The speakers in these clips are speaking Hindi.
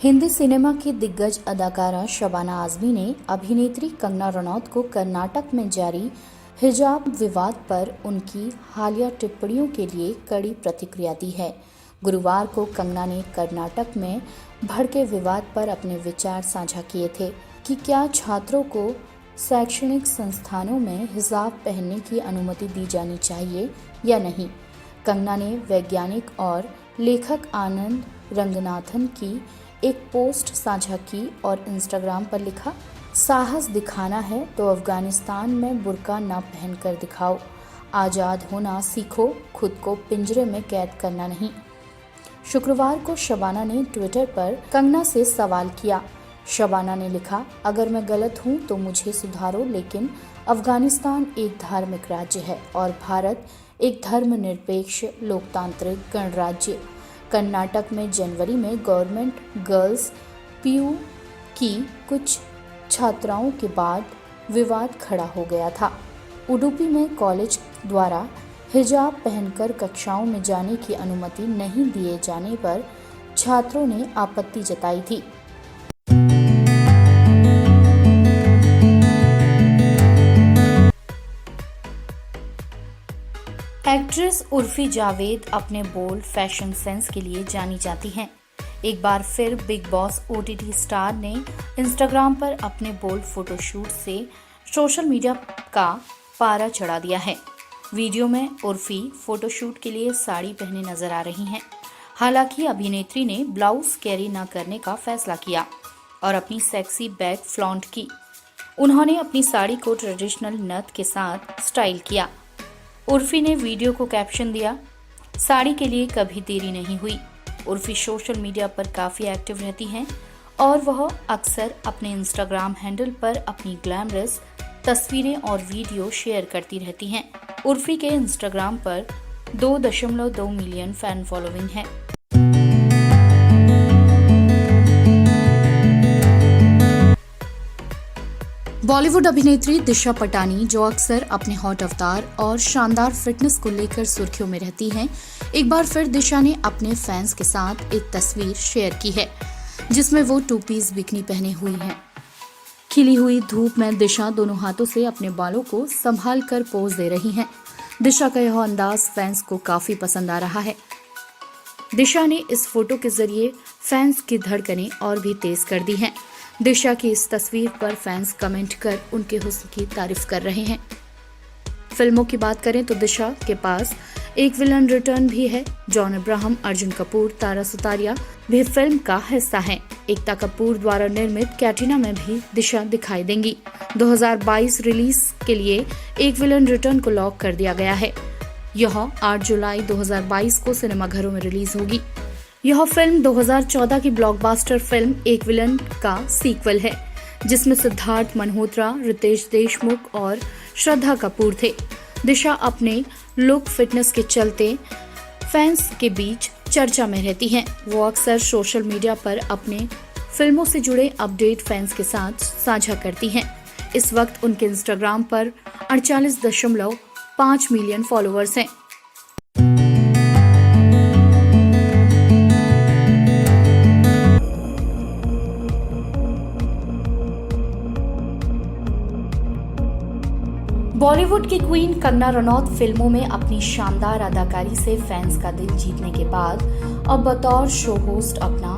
हिंदी सिनेमा की दिग्गज अदाकारा शबाना आजमी ने अभिनेत्री कंगना रनौत को कर्नाटक में जारी हिजाब विवाद पर उनकी हालिया टिप्पणियों के लिए कड़ी प्रतिक्रिया दी है। गुरुवार को कंगना ने कर्नाटक में भड़के विवाद पर अपने विचार साझा किए थे कि क्या छात्रों को शैक्षणिक संस्थानों में हिजाब पहनने की अनुमति दी जानी चाहिए या नहीं। कंगना ने वैज्ञानिक और लेखक आनंद रंगनाथन की एक पोस्ट साझा की और इंस्टाग्राम पर लिखा, साहस दिखाना है तो अफगानिस्तान में बुर्का ना पहनकर दिखाओ, आज़ाद होना सीखो, खुद को पिंजरे में कैद करना नहीं। शुक्रवार को शबाना ने ट्विटर पर कंगना से सवाल किया। शबाना ने लिखा, अगर मैं गलत हूँ तो मुझे सुधारो, लेकिन अफगानिस्तान एक धार्मिक राज्य है और भारत एक धर्मनिरपेक्ष लोकतांत्रिक गणराज्य। कर्नाटक में जनवरी में गवर्नमेंट गर्ल्स पीयू की कुछ छात्राओं के बाद विवाद खड़ा हो गया था। उडुपी में कॉलेज द्वारा हिजाब पहनकर कक्षाओं में जाने की अनुमति नहीं दिए जाने पर छात्रों ने आपत्ति जताई थी। एक्ट्रेस उर्फी जावेद अपने बोल्ड फैशन सेंस के लिए जानी जाती हैं। एक बार फिर बिग बॉस ओटीटी स्टार ने इंस्टाग्राम पर अपने बोल्ड फोटोशूट से सोशल मीडिया का पारा चढ़ा दिया है। वीडियो में उर्फी फोटोशूट के लिए साड़ी पहने नजर आ रही हैं। हालांकि अभिनेत्री ने ब्लाउज कैरी न करने का फैसला किया और अपनी सेक्सी बैक फ्लॉन्ट की। उन्होंने अपनी साड़ी को ट्रेडिशनल नथ के साथ स्टाइल किया। उर्फी ने वीडियो को कैप्शन दिया, साड़ी के लिए कभी देरी नहीं हुई। उर्फी सोशल मीडिया पर काफ़ी एक्टिव रहती हैं और वह अक्सर अपने इंस्टाग्राम हैंडल पर अपनी ग्लैमरस तस्वीरें और वीडियो शेयर करती रहती हैं। उर्फी के इंस्टाग्राम पर 2.2 मिलियन फैन फॉलोइंग है। बॉलीवुड अभिनेत्री दिशा पटानी, जो अक्सर अपने हॉट अवतार और शानदार फिटनेस को लेकर सुर्खियों में रहती हैं, एक बार फिर दिशा ने अपने फैंस के साथ एक तस्वीर शेयर की है जिसमें वो 2 पीस बिकनी पहने हुई हैं। खिली हुई धूप में दिशा दोनों हाथों से अपने बालों को संभाल कर पोज दे रही हैं। दिशा का यह अंदाज फैंस को काफी पसंद आ रहा है। दिशा ने इस फोटो के जरिए फैंस की धड़कनें और भी तेज कर दी हैं। दिशा की इस तस्वीर पर फैंस कमेंट कर उनके हुस्न की तारीफ कर रहे हैं। फिल्मों की बात करें तो दिशा के पास एक विलन रिटर्न भी है। जॉन अब्राहम, अर्जुन कपूर, तारा सुतारिया भी फिल्म का हिस्सा हैं। एकता कपूर द्वारा निर्मित कैटरीना में भी दिशा दिखाई देंगी। 2022 रिलीज के लिए एक विलन रिटर्न को लॉक कर दिया गया है। यह 8 जुलाई 2022 को सिनेमाघरों में रिलीज होगी। यह फिल्म 2014 की ब्लॉकबस्टर फिल्म एक विलन का सीक्वल है, जिसमें सिद्धार्थ मल्होत्रा, रितेश देशमुख और श्रद्धा कपूर थे। दिशा अपने लुक फिटनेस के चलते फैंस के बीच चर्चा में रहती हैं। वो अक्सर सोशल मीडिया पर अपने फिल्मों से जुड़े अपडेट फैंस के साथ साझा करती हैं। इस वक्त उनके इंस्टाग्राम पर 48.5 मिलियन फॉलोअर्स हैं। बॉलीवुड की क्वीन कंगना रनौत फिल्मों में अपनी शानदार अदाकारी से फैंस का दिल जीतने के बाद अब बतौर शो होस्ट अपना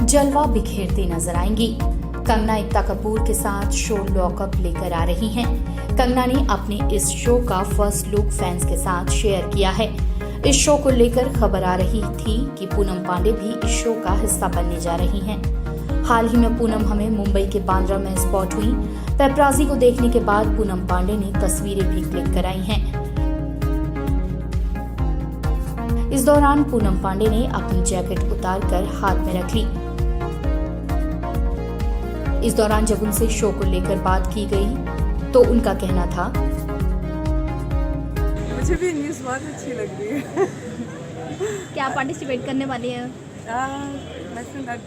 जलवा बिखेरती नजर आएंगी। कंगना एकता कपूर के साथ शो लॉकअप लेकर आ रही हैं। कंगना ने अपने इस शो का फर्स्ट लुक फैंस के साथ शेयर किया है। इस शो को लेकर खबर आ रही थी कि पूनम पांडे भी इस शो का हिस्सा बनने जा रही हैं। हाल ही में पूनम हमें मुंबई के बांद्रा में स्पॉट हुई। पेपराजी को देखने के बाद पूनम पांडे ने तस्वीरें भी क्लिक कराई हैं। इस दौरान पूनम पांडे ने अपनी जैकेट उतारकर हाथ में रख ली। इस दौरान जब उनसे शो को लेकर बात की गई तो उनका कहना था, मुझे भी न्यूज़ बहुत अच्छी लग रही है। क्या पार्टिसिपेट करने वाली है? I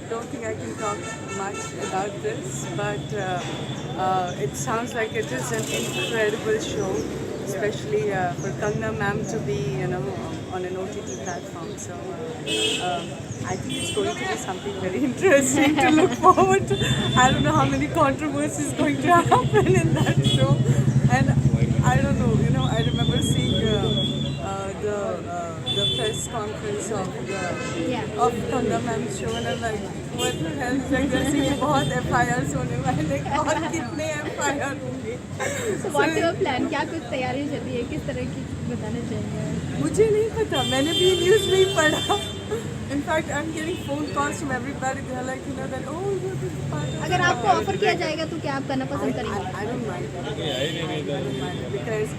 don't think I can talk much about this, but it sounds like it is an incredible show, especially for Kangna ma'am to be, on an OTT platform. So I think it's going to be something very interesting to look forward to. I don't know how many controversies going to happen in that show, and I don't know. You know, I remember seeing the press conference of Ganga Ma'am's show, and I'm like, what the hell? Like they're saying बहुत FIRs होने वाले, और कितने FIR होंगे? So what's your plan? क्या कुछ तैयारी चल रही है? किस तरह की बताना चाहिए? मुझे नहीं पता, मैंने भी न्यूज़ में ही पढ़ा. In fact, I'm getting phone calls from everybody. They're like, you know, that you're this part of. अगर आपको ऑफर किया जाएगा तो क्या आप करना पसंद करेंगे? I don't mind. I don't mind because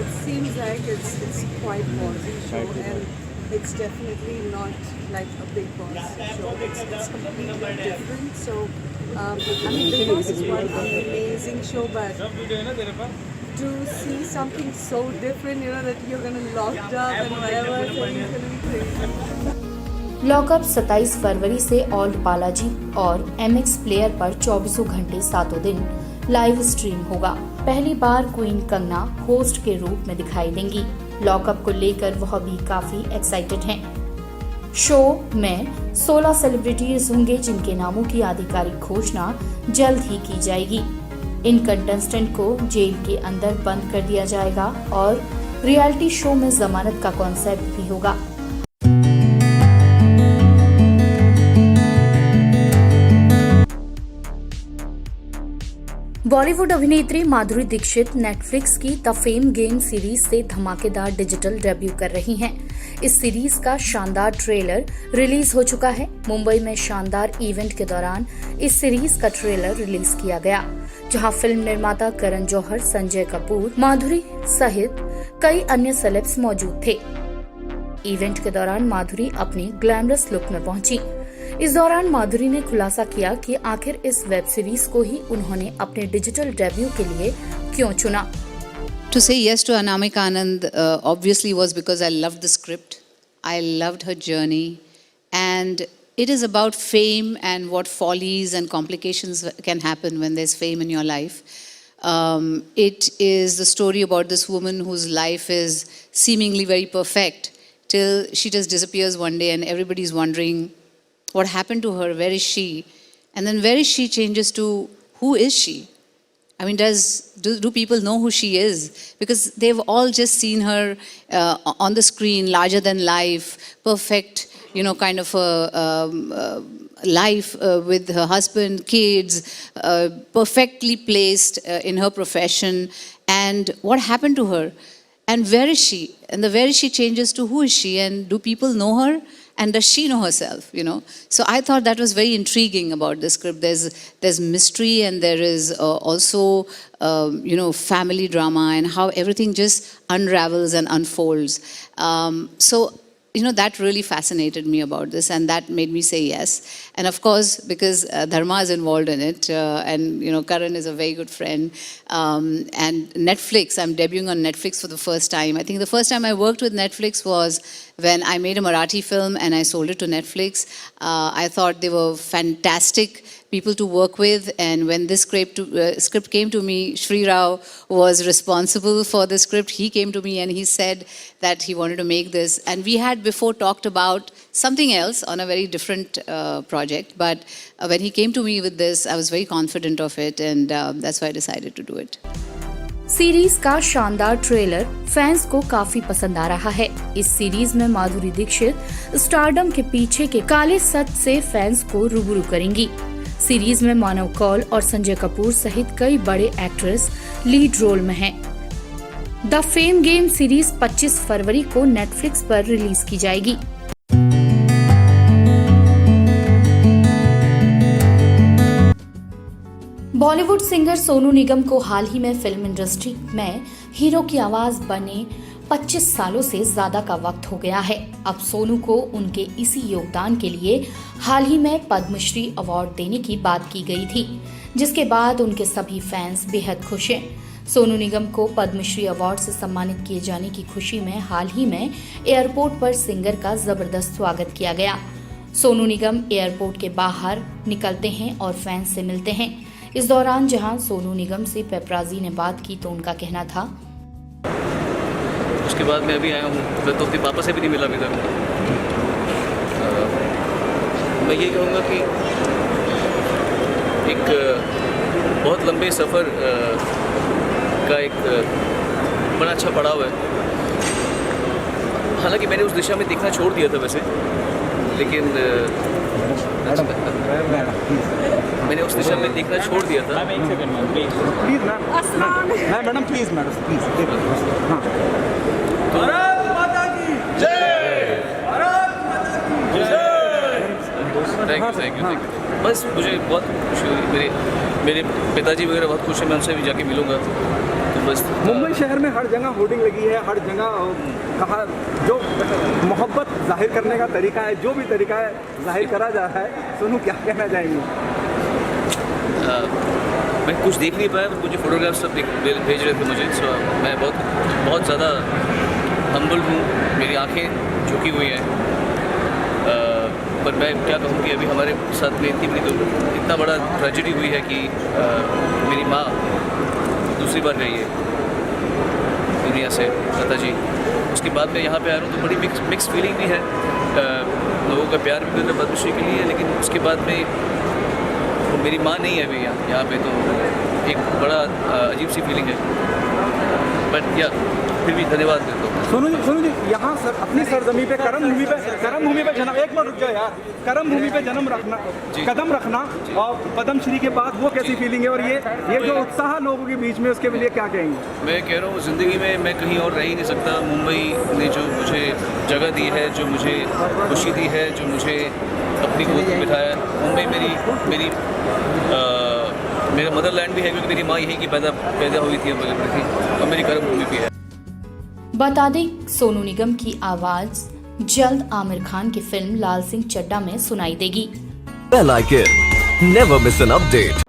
it seems like it's quite ballsy show, and it's definitely not like a Big Boss show. It's completely different. So I mean, Big Boss is one amazing show, but to see something so different, you know, that you're gonna locked up and whatever, so it's gonna be crazy. Lockup 27 फरवरी से ओल्ड बालाजी और MX प्लेयर पर 24 घंटे 7 दिन लाइव स्ट्रीम होगा। पहली बार क्वीन कंगना होस्ट के रूप में दिखाई देंगी। लॉकअप को लेकर वह भी काफी एक्साइटेड हैं। शो में 16 सेलिब्रिटीज होंगे जिनके नामों की आधिकारिक घोषणा जल्द ही की जाएगी। इन कंटेस्टेंट को जेल के अंदर बंद कर दिया जाएगा और रियलिटी शो में जमानत का कॉन्सेप्ट भी होगा। बॉलीवुड अभिनेत्री माधुरी दीक्षित नेटफ्लिक्स की द फेम गेम सीरीज से धमाकेदार डिजिटल डेब्यू कर रही हैं। इस सीरीज का शानदार ट्रेलर रिलीज हो चुका है। मुंबई में शानदार इवेंट के दौरान इस सीरीज का ट्रेलर रिलीज किया गया, जहां फिल्म निर्माता करण जौहर, संजय कपूर, माधुरी सहित कई अन्य सेलेब्स मौजूद थे। इवेंट के दौरान माधुरी अपनी ग्लैमरस लुक में पहुंची। इस दौरान माधुरी ने खुलासा किया कि आखिर इस वेब सीरीज को ही उन्होंने अपने डिजिटल डेब्यू के लिए क्यों चुना। To say yes to Anamika Anand obviously was because I loved the script. I loved her journey, and it is about fame and what follies and complications can happen when there's fame in your life. It is the story about this woman whose life is seemingly very perfect till she just disappears one day, and everybody's wondering what happened to her, where is she? And then where is she changes to who is she? I mean, do people know who she is? Because they've all just seen her on the screen, larger than life, perfect, you know, kind of a life with her husband, kids, perfectly placed in her profession. And what happened to her? And where is she? And the where is she changes to who is she? And do people know her? And does she know herself, you know? So I thought that was very intriguing about the script. There's mystery, and there is also, you know, family drama, and how everything just unravels and unfolds. So, you know, that really fascinated me about this, and that made me say yes. And of course, because Dharma is involved in it, and, you know, Karan is a very good friend, and Netflix, I'm debuting on Netflix for the first time. I think the first time I worked with Netflix was when I made a Marathi film and I sold it to Netflix. I thought they were fantastic people to work with, and when this script came to me, Shri Rao was responsible for the script. He came to me and he said that he wanted to make this, and we had before talked about something else on a very different project, but when he came to me with this, I was very confident of it, and that's why I decided to do it. Series का शानदार ट्रेलर फैंस को काफी पसंद आ रहा है। इस सीरीज में माधुरी दीक्षित स्टारडम के पीछे के काले सच से फैंस को रूबरू करेंगी। सीरीज में मानव कौल और संजय कपूर सहित कई बड़े एक्ट्रेस लीड रोल में हैं। द फेम गेम सीरीज 25 फरवरी को नेटफ्लिक्स पर रिलीज की जाएगी। बॉलीवुड सिंगर सोनू निगम को हाल ही में फिल्म इंडस्ट्री में हीरो की आवाज बने 25 सालों से ज्यादा का वक्त हो गया है। अब सोनू को उनके इसी योगदान के लिए हाल ही में पद्मश्री अवार्ड देने की बात की गई थी, जिसके बाद उनके सभी फैंस बेहद खुश हैं। सोनू निगम को पद्मश्री अवार्ड से सम्मानित किए जाने की खुशी में हाल ही में एयरपोर्ट पर सिंगर का जबरदस्त स्वागत किया गया। सोनू निगम एयरपोर्ट के बाहर निकलते हैं और फैंस से मिलते हैं। इस दौरान जहां सोनू निगम से पेपराजी ने बात की तो उनका कहना था, उसके बाद मैं अभी आया हूँ, मैं तो अपने पापा से भी नहीं मिला अभी तक। मैं ये कहूँगा कि एक बहुत लंबे सफ़र का एक बड़ा अच्छा पड़ाव है। हालांकि मैंने उस दिशा में देखना छोड़ दिया था वैसे, लेकिन मैंने उस दिशा में देखना छोड़ दिया था। प्लीज मैडम प्लीज हाँ थैंक यू। बस मुझे बहुत खुशी हुई, मेरे पिताजी वगैरह बहुत खुश हैं, मैं उनसे भी जाके मिलूँगा। तो बस मुंबई शहर में हर जगह होर्डिंग लगी है, हर जगह कहा जो मोहब्बत जाहिर करने का तरीका है, जो भी तरीका है जाहिर करा जा रहा है। सोनू क्या कहना चाहेंगे? मैं कुछ देख नहीं पाया, मुझे फोटोग्राफ सब भेज रहे थे मुझे। सो मैं बहुत ज़्यादा हम्बल हूँ, मेरी आंखें झुकी हुई हैं। पर मैं क्या कहूँ कि अभी हमारे साथ में इतना बड़ा ट्रेजेडी हुई है कि मेरी माँ दूसरी बार गई है दुनिया से, लता जी। उसके बाद मैं यहाँ पे आया हूँ तो बड़ी मिक्स फीलिंग भी है। लोगों का प्यार भी मिल रहा है पद्मश्री के लिए, लेकिन उसके बाद में वो मेरी माँ नहीं है अभी यहाँ पे, तो एक बड़ा अजीब सी फीलिंग है। बट या फिर भी धन्यवाद देता हूँ। सोनू जी यहाँ सर अपनी सरजमी पे कर्म भूमि पे जन्म, एक बार रुक जाओ यार, कर्म भूमि पे जन्म रखना, कदम रखना और पद्मश्री के बाद वो कैसी फीलिंग है? और ये जो उत्साह लोगों के बीच में, उसके लिए क्या कहेंगे? मैं कह रहा हूँ ज़िंदगी में मैं कहीं और रह ही नहीं सकता। मुंबई ने जो मुझे जगह दी है, जो मुझे खुशी दी है, जो मुझे अपनी गोद में बिठाया है, मुंबई मेरा मदरलैंड भी है, क्योंकि मेरी माँ यहीं की पैदा हुई थी, और मेरी कर्म भूमि भी है। बता दें, सोनू निगम की आवाज जल्द आमिर खान की फिल्म लाल सिंह चड्ढा में सुनाई देगी। Bell icon. Never miss an update.